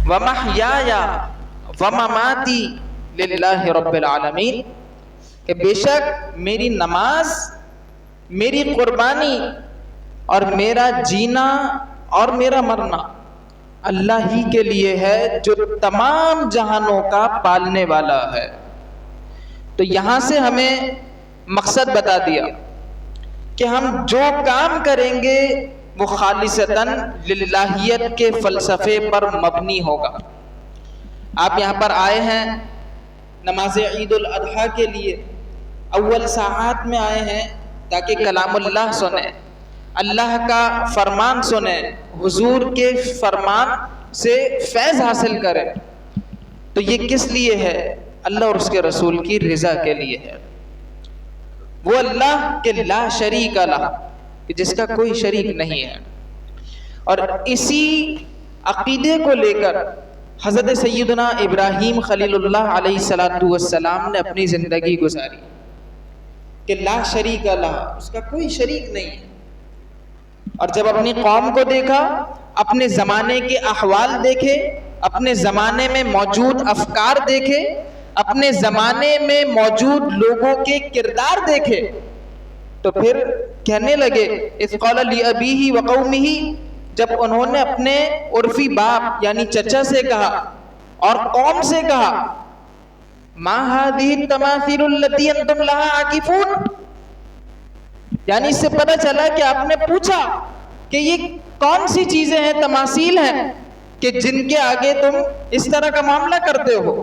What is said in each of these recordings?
وَمَحْيَايَ وَمَمَاتِي لِلَّهِ رَبِّ الْعَالَمِينَ، کہ بے شک میری نماز، میری قربانی اور میرا جینا اور میرا مرنا اللہ ہی کے لیے ہے جو تمام جہانوں کا پالنے والا ہے۔ تو یہاں سے ہمیں مقصد بتا دیا کہ ہم جو کام کریں گے وہ خالصتاً للہیت کے فلسفے پر مبنی ہوگا۔ آپ یہاں پر آئے ہیں نماز عید الاضحیٰ کے لیے، اول ساعات میں آئے ہیں تاکہ کلام اللہ سنیں، اللہ کا فرمان سنیں، حضور کے فرمان سے فیض حاصل کریں۔ تو یہ کس لیے ہے؟ اللہ اور اس کے رسول کی رضا کے لیے ہے۔ وہ اللہ کے لا شریک لہ، جس کا کوئی شریک نہیں ہے۔ اور اسی عقیدے کو لے کر حضرت سیدنا ابراہیم خلیل اللہ علیہ السلام نے اپنی زندگی گزاری کہ لا شریک لہ، اس کا کوئی شریک نہیں ہے۔ اور جب اپنی قوم کو دیکھا، اپنے زمانے کے احوال دیکھے، اپنے زمانے میں موجود افکار دیکھے، اپنے زمانے میں موجود لوگوں کے کردار دیکھے، تو پھر کہنے لگے اذ قال لأبیہ وقومہ، جب انہوں نے اپنے عرفی باپ یعنی چچا سے کہا اور قوم سے کہا ما هذه التماثيل التي انتم لها عاکفون، یعنی اس سے پتہ چلا کہ آپ نے پوچھا کہ یہ کون سی چیزیں ہیں، تماثیل ہیں کہ جن کے آگے تم اس طرح کا معاملہ کرتے ہو۔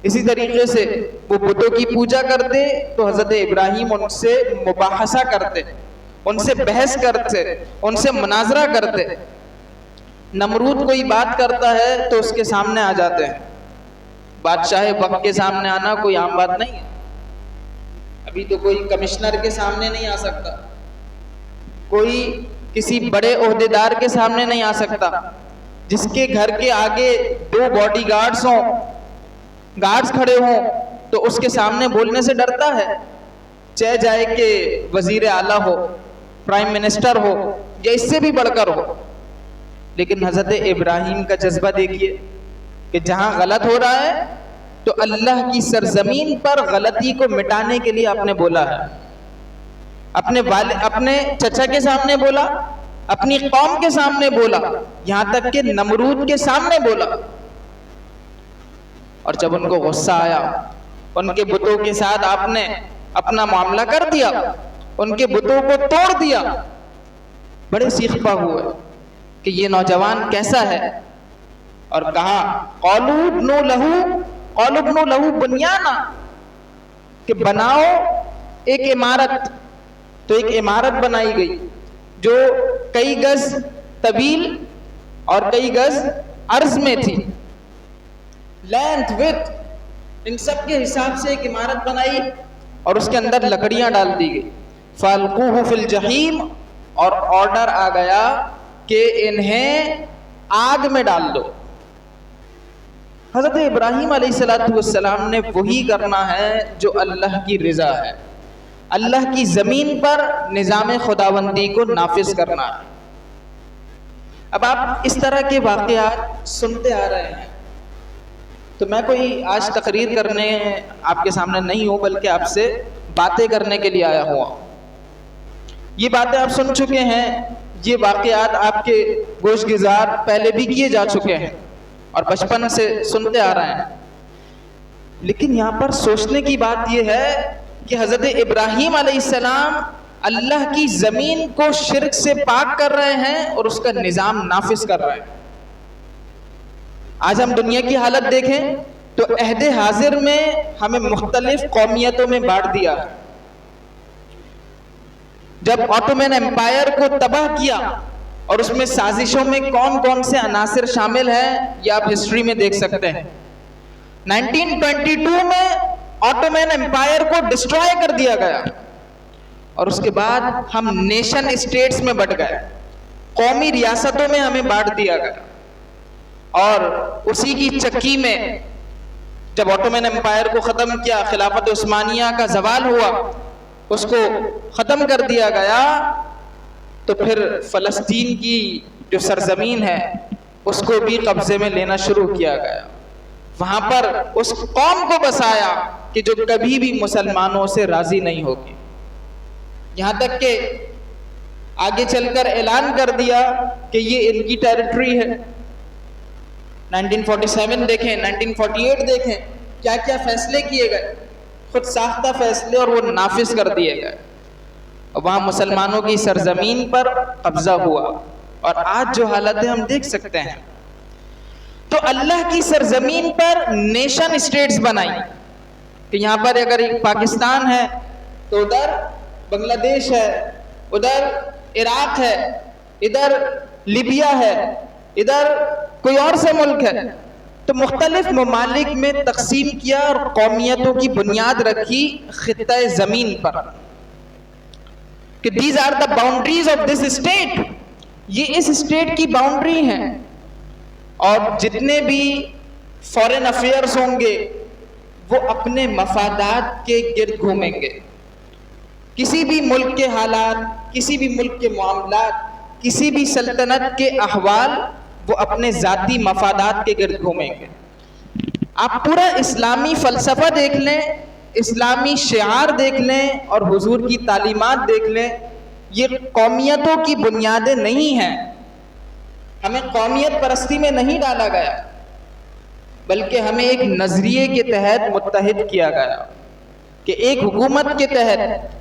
اسی طریقے سے وہ بتوں کی پوجا کرتے تو حضرت ابراہیم ان سے مباحثہ کرتے، ان سے بحث کرتے، ان سے مناظرہ کرتے۔ نمرود کوئی بات کرتا ہے تو اس کے سامنے آ جاتے ہیں۔ بادشاہ وقت کے سامنے آنا کوئی عام بات نہیں ہے۔ ابھی تو کوئی کمشنر کے سامنے نہیں آ سکتا، کوئی کسی بڑے عہدیدار کے سامنے نہیں آ سکتا۔ جس کے گھر کے آگے 2 باڈی گارڈز ہوں، گارڈز کھڑے ہوں، تو اس کے سامنے بولنے سے ڈرتا ہے، چاہے جائے کہ وزیر اعلیٰ ہو، پرائم منسٹر ہو یا اس سے بھی بڑھ کر ہو۔ لیکن حضرت ابراہیم کا جذبہ دیکھیے کہ جہاں غلط ہو رہا ہے تو اللہ کی سرزمین پر غلطی کو مٹانے کے لیے آپ نے بولا ہے۔ اپنے چچا کے سامنے بولا، اپنی قوم کے سامنے بولا، یہاں تک کہ نمرود کے سامنے بولا۔ اور جب ان کو غصہ آیا، ان کے بتوں کے ساتھ آپ نے اپنا معاملہ کر دیا، ان کے بتوں کو توڑ دیا، بڑے سیخ پا ہوئے کہ یہ نوجوان کیسا ہے، اور کہا قالوا ابنوا لہو بنیانا، کہ بناؤ ایک عمارت۔ تو ایک عمارت بنائی گئی جو کئی گز طویل اور کئی گز عرض میں تھی، لینتھ وڈتھ ان سب کے حساب سے ایک عمارت بنائی، اور اس کے اندر لکڑیاں ڈال دی گئی۔ فَالْقُوهُ فِي الْجَحِيمِ، اور آرڈر آ گیا کہ انہیں آگ میں ڈال دو۔ حضرت ابراہیم علیہ السلام نے وہی کرنا ہے جو اللہ کی رضا ہے، اللہ کی زمین پر نظام خداوندی کو نافذ کرنا ہے۔ اب آپ اس طرح کے واقعات سنتے آ رہے ہیں، تو میں کوئی آج تقریر کرنے آپ کے سامنے نہیں ہوں، بلکہ آپ سے باتیں کرنے کے لیے آیا ہوا۔ یہ باتیں آپ سن چکے ہیں، یہ واقعات آپ کے گوش گزار پہلے بھی کیے جا چکے ہیں اور بچپن سے سنتے آ رہے ہیں۔ لیکن یہاں پر سوچنے کی بات یہ ہے کہ حضرت ابراہیم علیہ السلام اللہ کی زمین کو شرک سے پاک کر رہے ہیں اور اس کا نظام نافذ کر رہے ہیں۔ آج ہم دنیا کی حالت دیکھیں تو عہد حاضر میں ہمیں مختلف قومیتوں میں بانٹ دیا۔ جب آٹومین امپائر کو تباہ کیا، اور اس میں سازشوں میں کون کون سے عناصر شامل ہیں یہ آپ ہسٹری میں دیکھ سکتے ہیں۔ 1922 میں آٹومین امپائر کو ڈسٹرائے کر دیا گیا، اور اس کے بعد ہم نیشن اسٹیٹس میں بٹ گئے، قومی ریاستوں میں ہمیں بانٹ دیا گیا، اور اسی کی چکی میں جب آٹومین امپائر کو ختم کیا، خلافت عثمانیہ کا زوال ہوا، اس کو ختم کر دیا گیا، تو پھر فلسطین کی جو سرزمین ہے اس کو بھی قبضے میں لینا شروع کیا گیا. وہاں پر اس قوم کو بسایا کہ جو کبھی بھی مسلمانوں سے راضی نہیں ہوگی. یہاں تک کہ آگے چل کر اعلان کر دیا کہ یہ ان کی ٹیریٹری ہے. 1947 دیکھیں, 1948 دیکھیں, کیا کیا فیصلے کیے گئے, خود ساختہ فیصلے, اور وہ نافذ کر دیے گئے. وہاں مسلمانوں کی سرزمین پر قبضہ ہوا, اور آج جو حالت ہے ہم دیکھ سکتے ہیں. تو اللہ کی سرزمین پر نیشن اسٹیٹس بنائی کہ یہاں پر اگر ایک پاکستان ہے تو ادھر بنگلہ دیش ہے, ادھر عراق ہے, ادھر لیبیا ہے, ادھر کوئی اور سے ملک ہے. تو مختلف ممالک میں تقسیم کیا اور قومیتوں کی بنیاد رکھی خطہ زمین پر کہ these are the boundaries of this state. یہ اس اسٹیٹ کی باؤنڈری ہیں, اور جتنے بھی فورن افیئرز ہوں گے وہ اپنے مفادات کے گرد گھومیں گے. کسی بھی ملک کے حالات, کسی بھی ملک کے معاملات, کسی بھی سلطنت کے احوال وہ اپنے ذاتی مفادات کے گرد گھومیں گے. آپ پورا اسلامی فلسفہ دیکھ لیں, اسلامی شعار دیکھ لیں, اور حضور کی تعلیمات دیکھ لیں, یہ قومیتوں کی بنیادیں نہیں ہیں. ہمیں قومیت پرستی میں نہیں ڈالا گیا, بلکہ ہمیں ایک نظریے کے تحت متحد کیا گیا کہ ایک حکومت کے تحت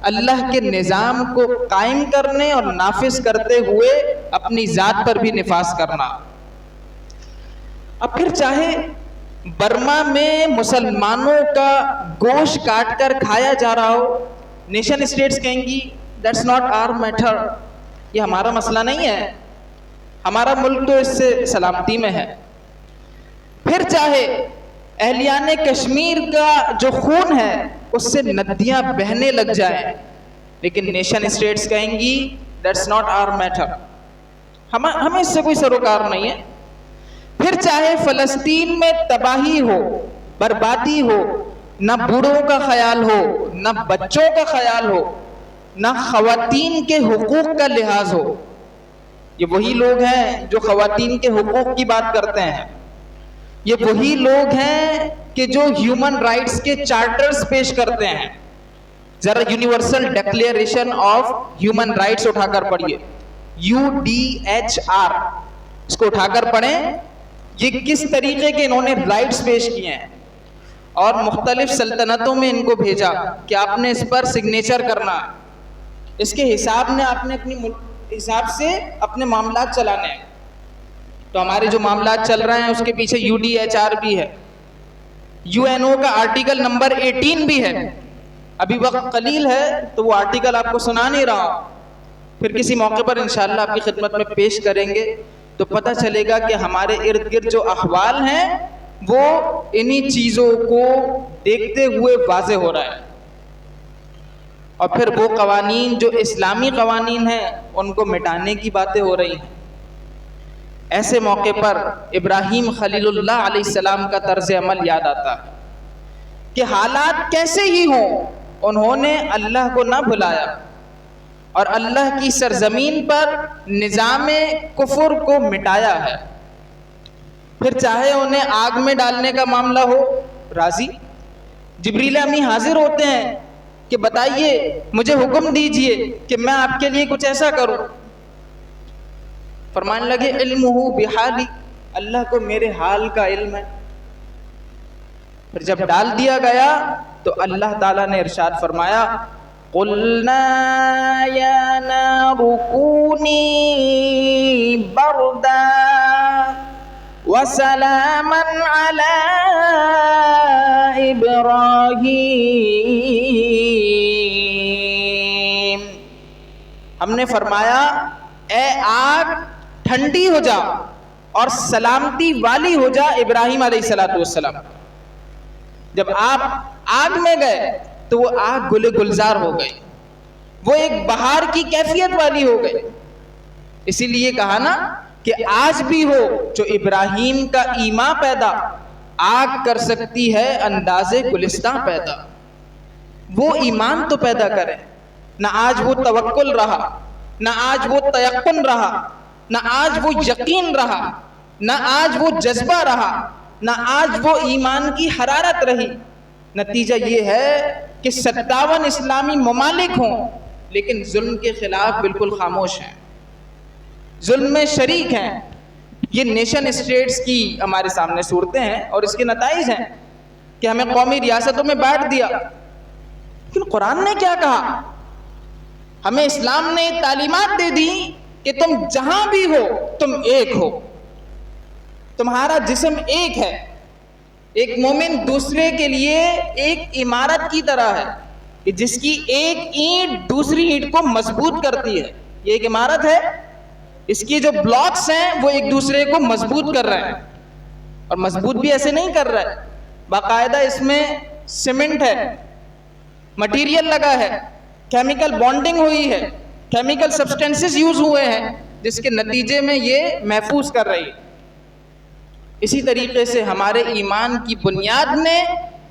اللہ کے نظام کو قائم کرنے اور نافذ کرتے ہوئے اپنی ذات پر بھی نفاذ کرنا. اب پھر چاہے برما میں مسلمانوں کا گوشت کاٹ کر کھایا جا رہا ہو, نیشن اسٹیٹس کہیں گی دیٹس ناٹ آور میٹر, یہ ہمارا مسئلہ نہیں ہے, ہمارا ملک تو اس سے سلامتی میں ہے. پھر چاہے اہلیان کشمیر کا جو خون ہے اس سے ندیاں بہنے لگ جائیں, لیکن نیشن اسٹیٹس کہیں گی دیٹس ناٹ آور میٹر, ہمیں اس سے کوئی سروکار نہیں ہے. پھر چاہے فلسطین میں تباہی ہو, بربادی ہو, نہ بوڑھوں کا خیال ہو, نہ بچوں کا خیال ہو, نہ خواتین کے حقوق کا لحاظ ہو. یہ وہی لوگ ہیں جو خواتین کے حقوق کی بات کرتے ہیں, یہ وہی لوگ ہیں کہ جو ہیومن رائٹس کے چارٹرز پیش کرتے ہیں. ذرا universal declaration of human rights اٹھا کر پڑھیے, UDHR, اس کو اٹھا کر پڑھیں. یہ کس طریقے کے انہوں نے رائٹس پیش کیے ہیں, اور مختلف سلطنتوں میں ان کو بھیجا کہ آپ نے اس پر سگنیچر کرنا, اس کے حساب نے آپ نے اپنی حساب سے اپنے معاملات چلانے ہیں. تو ہمارے جو معاملات چل رہے ہیں اس کے پیچھے UDHR بھی ہے, UNO کا آرٹیکل نمبر 18 بھی ہے. ابھی وقت قلیل ہے تو وہ آرٹیکل آپ کو سنا نہیں رہا ہوں, پھر کسی موقع پر انشاءاللہ آپ کی خدمت میں پیش کریں گے تو پتہ چلے گا کہ ہمارے ارد گرد جو احوال ہیں وہ انہی چیزوں کو دیکھتے ہوئے واضح ہو رہا ہے. اور پھر وہ قوانین جو اسلامی قوانین ہیں ان کو مٹانے کی باتیں ہو رہی ہیں. ایسے موقع پر ابراہیم خلیل اللہ علیہ السلام کا طرز عمل یاد آتا ہے کہ حالات کیسے ہی ہوں انہوں نے اللہ کو نہ بھلایا, اور اللہ کی سرزمین پر نظام کفر کو مٹایا ہے. پھر چاہے انہیں آگ میں ڈالنے کا معاملہ ہو, راضی. جبریل امی حاضر ہوتے ہیں کہ بتائیے مجھے حکم دیجئے کہ میں آپ کے لیے کچھ ایسا کروں. فرمانے لگے علمہ بحالی, اللہ کو میرے حال کا علم ہے. پھر جب ڈال دیا گیا تو اللہ تعالیٰ نے ارشاد فرمایا قلنا یا نار کونی بردا وسلاما علی ابراہیم. ہم نے فرمایا اے آگ ٹھنڈی ہو جا اور سلامتی والی ہو جا ابراہیم علیہ السلام. جب آپ آگ میں گئے تو وہ آگ گل گلزار ہو گئی, وہ ایک بہار کی کیفیت والی ہو گئی. اسی لیے کہا نا کہ آج بھی ہو جو ابراہیم کا ایمان پیدا, آگ کر سکتی ہے انداز گلستان پیدا. وہ ایمان تو پیدا کرے, نہ آج وہ توکل رہا, نہ آج وہ تیقن رہا, نہ آج وہ یقین رہا, نہ آج وہ جذبہ رہا، نہ آج وہ ایمان کی حرارت رہی۔ نتیجہ یہ ہے کہ 57 اسلامی ممالک ہوں لیکن ظلم کے خلاف بالکل خاموش ہیں، ظلم میں شریک ہیں۔ یہ نیشن اسٹیٹس کی ہمارے سامنے صورتیں ہیں اور اس کے نتائج ہیں کہ ہمیں قومی ریاستوں میں بانٹ دیا۔ لیکن قرآن نے کیا کہا؟ ہمیں اسلام نے تعلیمات دے دی کہ تم جہاں بھی ہو تم ایک ہو، تمہارا جسم ایک ہے۔ ایک مومن دوسرے کے لیے ایک عمارت کی طرح ہے کہ جس کی ایک اینٹ دوسری اینٹ کو مضبوط کرتی ہے۔ یہ ایک عمارت ہے، اس کی جو بلاکس ہیں وہ ایک دوسرے کو مضبوط کر رہے ہیں، اور مضبوط بھی ایسے نہیں کر رہے، باقاعدہ اس میں سیمنٹ ہے، مٹیریل لگا ہے، کیمیکل بانڈنگ ہوئی ہے، کیمیکل سبسٹینسز یوز ہوئے ہیں جس کے نتیجے میں یہ محفوظ کر رہی ہے۔ اسی طریقے سے ہمارے ایمان کی بنیاد نے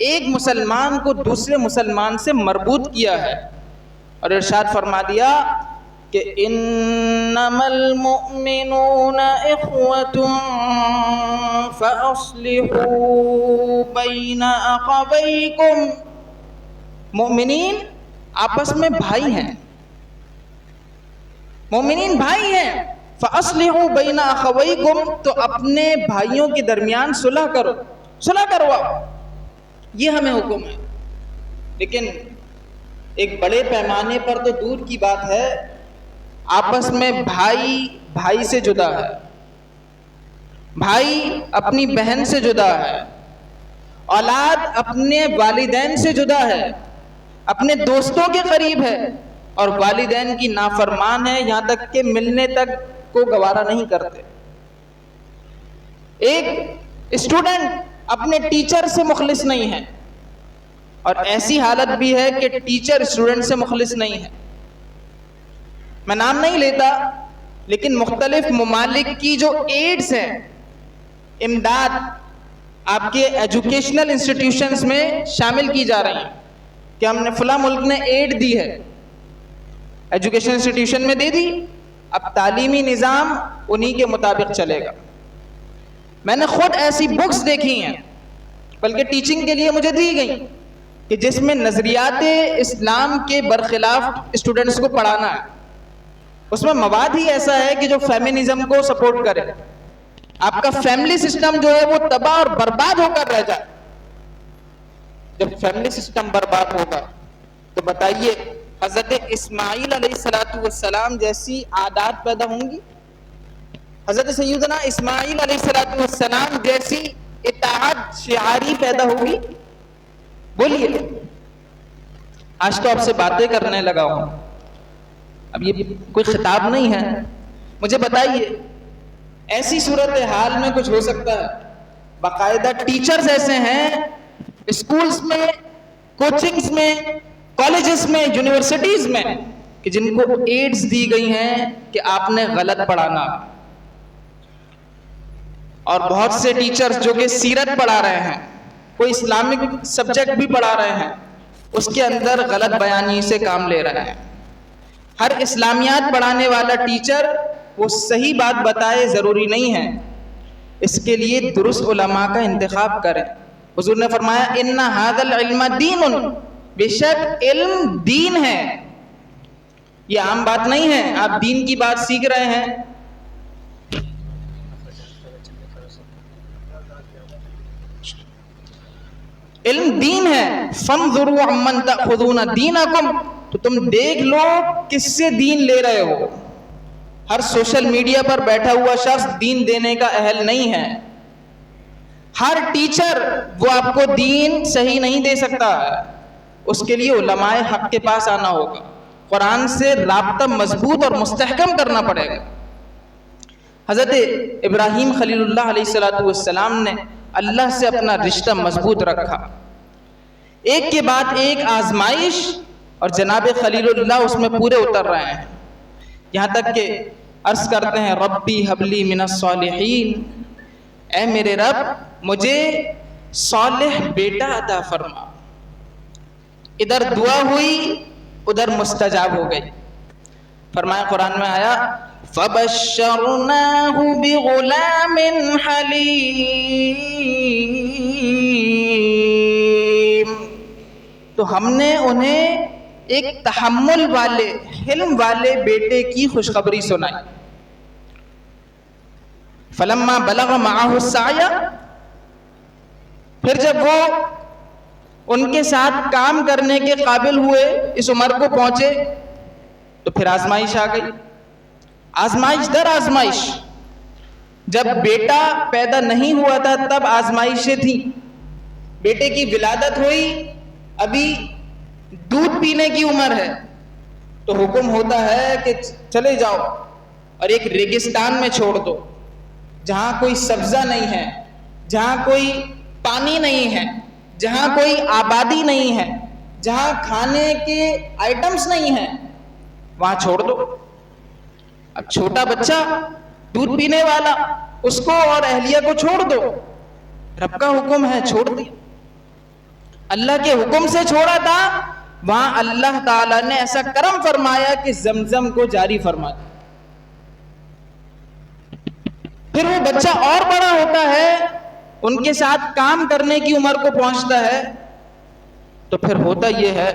ایک مسلمان کو دوسرے مسلمان سے مربوط کیا ہے، اور ارشاد فرما دیا کہ انما المؤمنون اخوة فاصلحوا بین اخویکم، مومنین آپس میں بھائی ہیں، مومنین بھائی ہیں۔ فَأَصْلِحُوا بَيْنَ أَخَوَيْكُمْ، تو اپنے بھائیوں کے درمیان صلح کرو، صلح کرواؤ، یہ ہمیں حکم ہے۔ لیکن ایک بڑے پیمانے پر تو دور کی بات ہے، آپس میں بھائی بھائی سے جدا ہے، بھائی اپنی بہن سے جدا ہے، اولاد اپنے والدین سے جدا ہے، اپنے دوستوں کے قریب ہے، اور والدین کی نافرمان ہے، یہاں تک کہ ملنے تک کو گوارا نہیں کرتے۔ ایک اسٹوڈنٹ اپنے ٹیچر سے مخلص نہیں ہے، اور ایسی حالت بھی ہے کہ ٹیچر اسٹوڈنٹ سے مخلص نہیں ہے۔ میں نام نہیں لیتا، لیکن مختلف ممالک کی جو ایڈز ہیں، امداد آپ کے ایجوکیشنل انسٹیٹیوشنز میں شامل کی جا رہی ہیں کہ ہم نے فلاں ملک نے ایڈ دی ہے، ایجوکیشن انسٹیٹیوشن میں دے دی، اب تعلیمی نظام انہی کے مطابق چلے گا۔ میں نے خود ایسی بکس دیکھی ہیں، بلکہ ٹیچنگ کے لیے مجھے دی گئی، کہ جس میں نظریات اسلام کے برخلاف اسٹوڈنٹس کو پڑھانا ہے۔ اس میں مواد ہی ایسا ہے کہ جو فیمنزم کو سپورٹ کرے، آپ کا فیملی سسٹم جو ہے وہ تباہ اور برباد ہو کر رہ جائے۔ جب فیملی سسٹم برباد ہوگا تو بتائیے حضرت اسماعیل علیہ السلام جیسی عادات پیدا ہوں گی؟ حضرت سیدنا اسماعیل علیہ السلام جیسی اطاعت شعاری پیدا ہوگی؟ بولیے۔ آج تو آپ سے باتیں کرنے لگا ہوں، اب یہ کوئی خطاب نہیں ہے، مجھے بتائیے ایسی صورتحال میں کچھ ہو سکتا ہے؟ باقاعدہ ٹیچرز ایسے ہیں اسکولز میں، کوچنگز میں، کالجز میں، یونیورسٹیز میں، کہ جن کو ایڈز دی گئی ہیں کہ آپ نے غلط پڑھانا، اور بہت سے ٹیچرز جو کہ سیرت پڑھا رہے ہیں، کوئی اسلامک سبجیکٹ بھی پڑھا رہے ہیں، اس کے اندر غلط بیانی سے کام لے رہے ہیں۔ ہر اسلامیات پڑھانے والا ٹیچر وہ صحیح بات بتائے ضروری نہیں ہے، اس کے لیے درست علماء کا انتخاب کریں۔ حضور نے فرمایا ان ھذا العلم دین، بے شک علم دین ہے، یہ عام بات نہیں ہے آپ دین کی بات سیکھ رہے ہیں۔ علم دین ہے۔ فانظروا عمن تأخذون دینکم، تو تم دیکھ لو کس سے دین لے رہے ہو۔ ہر سوشل میڈیا پر بیٹھا ہوا شخص دین دینے کا اہل نہیں ہے، ہر ٹیچر وہ آپ کو دین صحیح نہیں دے سکتا ہے، اس کے لیے علماء حق کے پاس آنا ہوگا، قرآن سے رابطہ مضبوط اور مستحکم کرنا پڑے گا۔ حضرت ابراہیم خلیل اللہ علیہ السلام نے اللہ سے اپنا رشتہ مضبوط رکھا، ایک کے بعد ایک آزمائش، اور جناب خلیل اللہ اس میں پورے اتر رہے ہیں، یہاں تک کہ عرض کرتے ہیں ربی حبلی من الصالحین، اے میرے رب مجھے صالح بیٹا عطا فرما۔ ادھر دعا ہوئی ادھر مستجاب ہو گئی۔ فرمایا قرآن میں آیا فبشرناه بغلام حلیم، تو ہم نے انہیں ایک تحمل والے، حلم والے بیٹے کی خوشخبری سنائی. فلما بلغ معه السعی، پھر جب وہ ان کے ساتھ کام کرنے کے قابل ہوئے، اس عمر کو پہنچے، تو پھر آزمائش آ گئی، آزمائش در آزمائش. جب بیٹا پیدا نہیں ہوا تھا تب آزمائشیں تھیں، بیٹے کی ولادت ہوئی، ابھی دودھ پینے کی عمر ہے، تو حکم ہوتا ہے کہ چلے جاؤ اور ایک ریگستان میں چھوڑ دو، جہاں کوئی سبزہ نہیں ہے، جہاں کوئی پانی نہیں ہے، جہاں کوئی آبادی نہیں ہے، جہاں کھانے کے آئٹمز نہیں ہیں، وہاں چھوڑ دو. اب چھوٹا بچہ دودھ پینے والا، اس کو اور اہلیہ کو چھوڑ دو، رب کا حکم ہے، چھوڑ دیا. اللہ کے حکم سے چھوڑا تھا، وہاں اللہ تعالیٰ نے ایسا کرم فرمایا کہ زمزم کو جاری فرما دیا. پھر وہ بچہ اور بڑا ہوتا ہے، ان کے ساتھ کام کرنے کی عمر کو پہنچتا ہے، تو پھر ہوتا یہ ہے،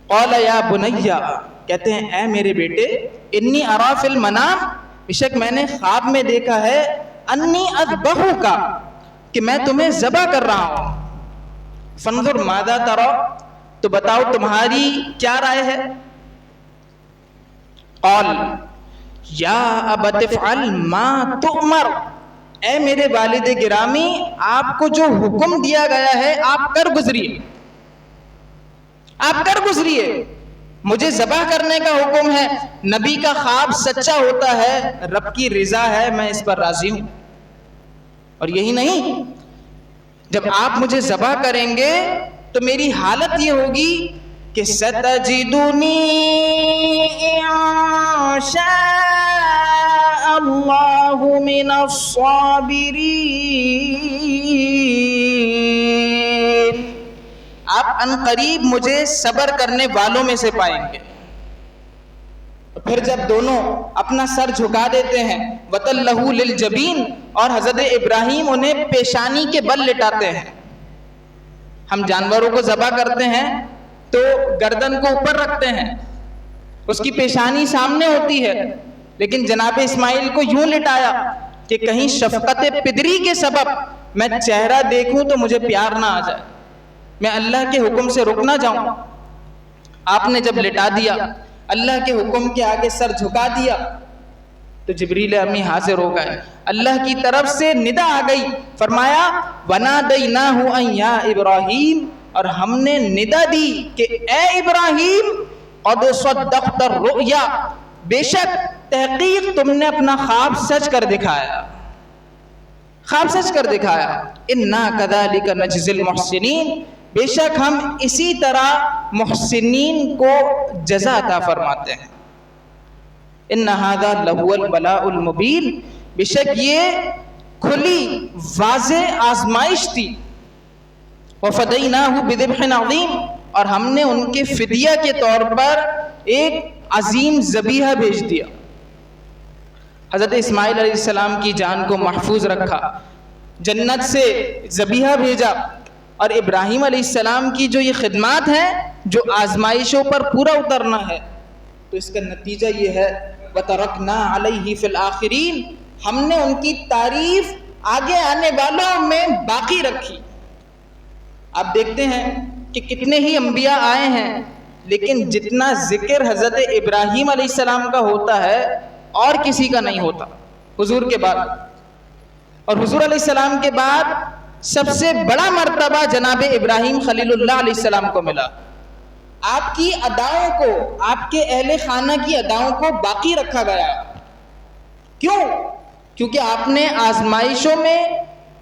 قال یا بنیا، کہتے ہیں اے میرے بیٹے، انی ارا فی المنام، بے شک میں نے خواب میں دیکھا ہے، انی اذبحک، کہ میں تمہیں ذبح کر رہا ہوں. فانظر ماذا ترى، تو بتاؤ تمہاری کیا رائے ہے. قال یا ابت افعل ما تؤمر، اے میرے والد گرامی، آپ کو جو حکم دیا گیا ہے آپ کر گزریے، آپ کر گزریے. مجھے ذبح کرنے کا حکم ہے، نبی کا خواب سچا ہوتا ہے، رب کی رضا ہے، میں اس پر راضی ہوں. اور یہی نہیں، جب آپ مجھے ذبح کریں گے تو میری حالت یہ ہوگی کہ ستجدنی ان شاء اللہ من الصابرین، آپ عنقریب مجھے صبر کرنے والوں میں سے پائیں گے. پھر جب دونوں اپنا سر جھکا دیتے ہیں، وَتَلَّهُ لِلْجَبِينَ، اور حضرت ابراہیم انہیں پیشانی کے بل لٹاتے ہیں. ہم جانوروں کو ذبح کرتے ہیں تو گردن کو اوپر رکھتے ہیں، اس کی پیشانی سامنے ہوتی ہے، لیکن جناب اسماعیل کو یوں لٹایا کہ کہیں شفقت پدری کے سبب میں چہرہ دیکھوں تو مجھے پیار نہ آ جائے، میں اللہ کے حکم سے رک نہ جاؤں. آپ نے جب لٹا دیا، اللہ کے حکم کے آگے سر جھکا دیا، تو جبریل امی حاضر ہو گئے، اللہ کی طرف سے ندا آ گئی، فرمایا وَنَادَيْنَاهُ أَن يَا إِبْرَاهِيمُ، اور ہم نے ندا دی کہ اے ابراہیم، قَدْ صَدَّقْتَ الرُّؤْيَا، بے شک تحقیق تم نے اپنا خواب سچ کر دکھایا، خواب سچ کر دکھایا. اِنَّا كَذَلِكَ نَجْزِي الْمُحْسِنِينَ، بے شک ہم اسی طرح محسنین کو جزا عطا فرماتے ہیں. ان هذا لهو البلاء المبین، بے شک یہ کھلی واضح آزمائش تھی. وفدیناہ بذبح عظیم، اور ہم نے ان کے فدیہ کے طور پر ایک عظیم ذبیحہ بھیج دیا. حضرت اسماعیل علیہ السلام کی جان کو محفوظ رکھا، جنت سے ذبیحہ بھیجا، اور ابراہیم علیہ السلام کی جو یہ خدمات ہیں، جو آزمائشوں پر پورا اترنا ہے، تو اس کا نتیجہ یہ ہے وَتَرَكْنَا عَلَيْهِ فِي الْآخِرِينَ، ہم نے ان کی تعریف آگے آنے والوں میں باقی رکھی. آپ دیکھتے ہیں کہ کتنے ہی انبیاء آئے ہیں، لیکن جتنا ذکر حضرت ابراہیم علیہ السلام کا ہوتا ہے اور کسی کا نہیں ہوتا حضور کے بعد. اور حضور علیہ السلام کے بعد سب سے بڑا مرتبہ جناب ابراہیم خلیل اللہ علیہ السلام کو ملا. آپ کی اداؤں کو، آپ کے اہل خانہ کی اداؤں کو باقی رکھا گیا. کیوں؟ کیونکہ آپ نے آزمائشوں میں،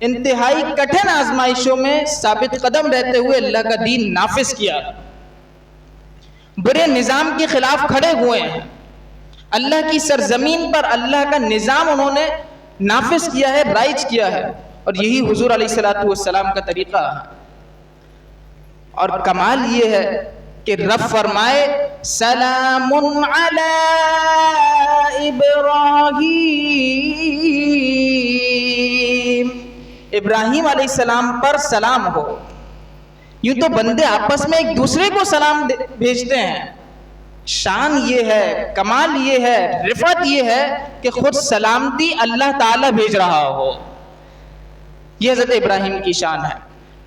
انتہائی کٹھن آزمائشوں میں ثابت قدم رہتے ہوئے اللہ کا دین نافذ کیا، برے نظام کے خلاف کھڑے ہوئے ہیں، اللہ کی سرزمین پر اللہ کا نظام انہوں نے نافذ کیا ہے، رائج کیا ہے. اور یہی حضور علیہ السلام کا طریقہ ہے. اور کمال یہ ہے کہ رب فرمائے سلام علی ابراہیم ابراہیم علیہ السلام پر سلام ہو۔ یوں تو بندے آپس میں ایک دوسرے کو سلام بھیجتے ہیں، شان یہ ہے، کمال یہ ہے، رفعت یہ ہے کہ خود سلامتی اللہ تعالیٰ بھیج رہا ہو۔ یہ حضرت ابراہیم کی شان ہے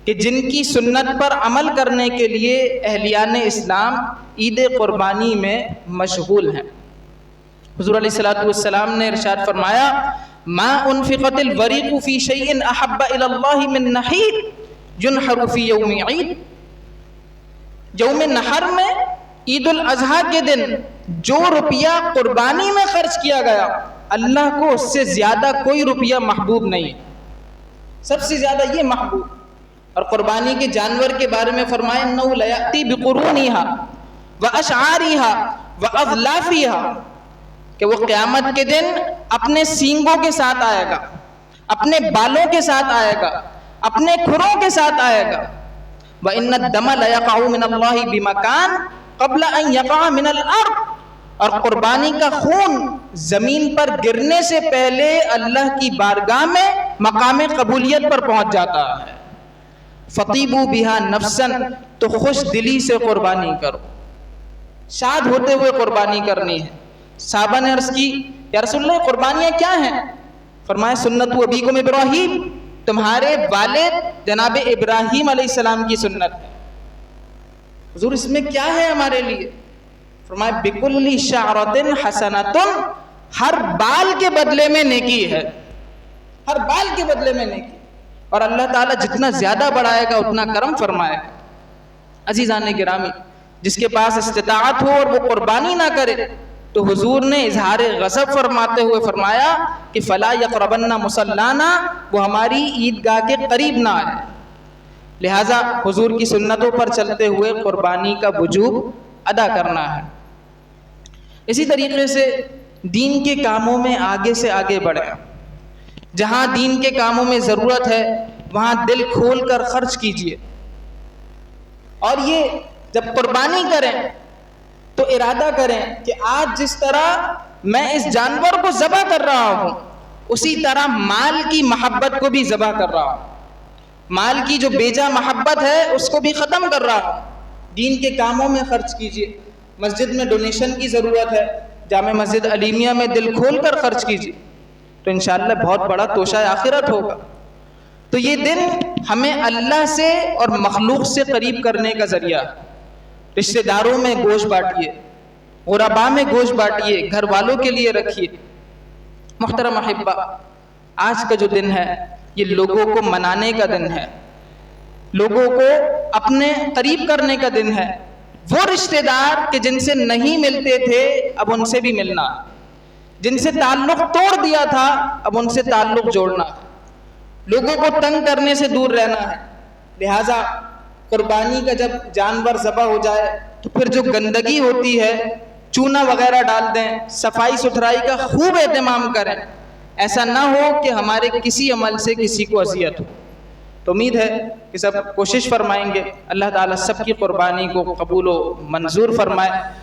کہ جن کی سنت پر عمل کرنے کے لیے اہلیان اسلام عید قربانی میں مشغول ہیں۔ حضور علیہ الصلوۃ والسلام نے ارشاد فرمایا ما انفقت الوریق فی شیء احب الی اللہ من نحیر ینحر فی یوم عید۔ یوم نحر میں عید الاضحیٰ کے دن جو روپیہ قربانی میں خرچ کیا گیا اللہ کو اس سے زیادہ کوئی روپیہ محبوب نہیں، سب سے زیادہ یہ محبوب۔ اور قربانی کے جانور کے بارے میں فرمایا انہ لیأتی بقرونہا واشعارہا واظلافہا، کہ وہ قیامت کے دن اپنے سینگوں کے ساتھ آئے گا، اپنے بالوں کے ساتھ آئے گا، اپنے کھروں کے ساتھ آئے گا۔ وَإِنَّ الدَّمَ لَيَقَعُ مِنَ اللَّهِ بِمَكَانٍ قَبْلَ أَن يَقَعَ مِنَ الْأَرْضِ، اور قربانی کا خون زمین پر گرنے سے پہلے اللہ کی بارگاہ میں مقام قبولیت پر پہنچ جاتا ہے۔ فَطِيبُوا بِهَا نَفْسًا، تو خوش دلی سے قربانی کرو، شاد ہوتے ہوئے قربانی کرنی ہے۔ صحابہ نے عرض کی یا رسول اللہ قربانیاں کیا ہیں؟ فرمایا سنت ابیکم ابراہیم، تمہارے والد جناب ابراہیم علیہ السلام کی سنت ہے۔ حضور اس میں کیا ہے ہمارے لیے؟ فرمایا بکل شعرۃ حسنۃ، ہر بال کے بدلے میں نیکی ہے، ہر بال کے بدلے میں نیکی، اور اللہ تعالیٰ جتنا زیادہ بڑھائے گا اتنا کرم فرمائے گا۔ عزیزان گرامی، جس کے پاس استطاعت ہو اور وہ قربانی نہ کرے تو حضور نے اظہار غضب فرماتے ہوئے فرمایا کہ فلا یقربن مصلانا، وہ ہماری عیدگاہ کے قریب نہ آئے۔ لہٰذا حضور کی سنتوں پر چلتے ہوئے قربانی کا وجوب ادا کرنا ہے۔ اسی طریقے سے دین کے کاموں میں آگے سے آگے بڑھیں، جہاں دین کے کاموں میں ضرورت ہے وہاں دل کھول کر خرچ کیجیے، اور یہ جب قربانی کریں تو ارادہ کریں کہ آج جس طرح میں اس جانور کو ذبح کر رہا ہوں اسی طرح مال کی محبت کو بھی ذبح کر رہا ہوں، مال کی جو بیجا محبت ہے اس کو بھی ختم کر رہا ہوں۔ دین کے کاموں میں خرچ کیجیے، مسجد میں ڈونیشن کی ضرورت ہے، جامع مسجد علیمیہ میں دل کھول کر خرچ کیجیے تو انشاءاللہ بہت بڑا توشہ آخرت ہوگا۔ تو یہ دن ہمیں اللہ سے اور مخلوق سے قریب کرنے کا ذریعہ، رشتہ داروں میں گوشت بانٹیے، غرباء میں گوشت بانٹیے، گھر والوں کے لیے رکھیے۔ محترم احبہ، آج کا جو دن ہے یہ لوگوں کو منانے کا دن ہے، لوگوں کو اپنے قریب کرنے کا دن ہے۔ وہ رشتہ دار کہ جن سے نہیں ملتے تھے اب ان سے بھی ملنا، جن سے تعلق توڑ دیا تھا اب ان سے تعلق جوڑنا، لوگوں کو تنگ کرنے سے دور رہنا ہے۔ لہٰذا قربانی کا جب جانور ذبح ہو جائے تو پھر جو گندگی ہوتی ہے چونا وغیرہ ڈال دیں، صفائی ستھرائی کا خوب اہتمام کریں، ایسا نہ ہو کہ ہمارے کسی عمل سے کسی کو اذیت ہو۔ تو امید ہے کہ سب کوشش فرمائیں گے، اللہ تعالیٰ سب کی قربانی کو قبول و منظور فرمائے۔